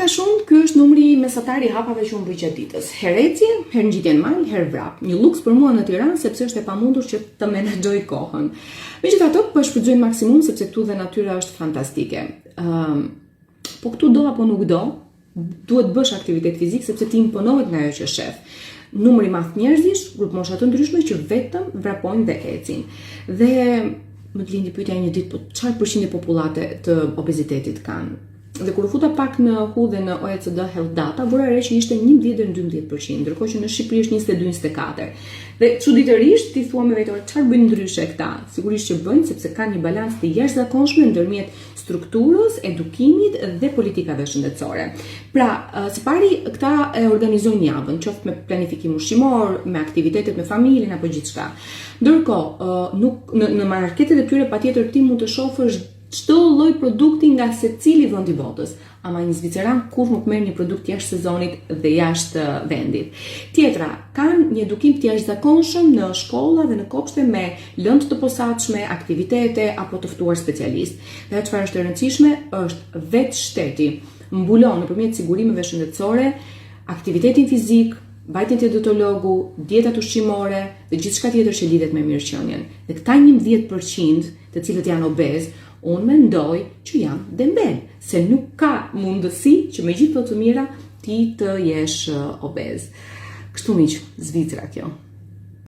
a shumë, ky është numri mesatar i hapave që unë bëj gjatë ditës. Herë ecje, herë ngjitje në mal, herë vrap. Një luks për mua në Tiranë sepse është e pamundur që të menaxhoj kohën. Megjithatë, po shfrytëzoj maksimum sepse këtu dhe natyra është fantastike. Po këtu do apo nuk do, duhet bësh aktivitet fizik sepse ti imponohet nga ajo që shef. Numri i madh njerëzish, grup mosha të ndryshme që vetëm vrapojnë dhe ecin. Dhe më të lindi pyetja një ditë, po çfarë përqindje popullate të obezitetit kanë? Dhe kur u futa pak në HU dhe në OECD Health Data, vura re që ishte 11 deri në 12%, ndërkohë që në Shqipëri është 22-24. Dhe çuditërisht ti thua me vetë, çfarë bëjnë ndryshe këta? Sigurisht që bëjnë sepse kanë një balancë të jashtëzakonshme ndërmjet strukturës, edukimit dhe politikave shëndetësore. Pra, së pari këta e organizojnë javën, qoftë me planifikim ushqimor, me aktivitetet me familjen apo gjithçka. Ndërkohë, në marketet e tyre patjetër ti mund të shohësh çdo lloj produkti nga secili vend i botës, ama një zviceran kur nuk merr një produkt jashtë sezonit dhe jashtë vendit. Tjetra, kanë një edukim të jashtëzakonshëm në shkolla dhe në kopshte me lëndë të posaçme, aktivitete apo të ftuar specialist. Dhe çfarë është e rëndësishme është vetë shteti mbulon nëpërmjet sigurimeve shëndetësore aktivitetin fizik, mbajtjen te dietologu, dietat ushqimore dhe gjithçka tjetër që lidhet me mirëqenien. Dhe këta 11% të cilët janë obez, unë mendoj që janë dembel, se nuk ka mundësi që me gjithë të mira ti të jesh obez. Kështu miq, Zvicra kjo.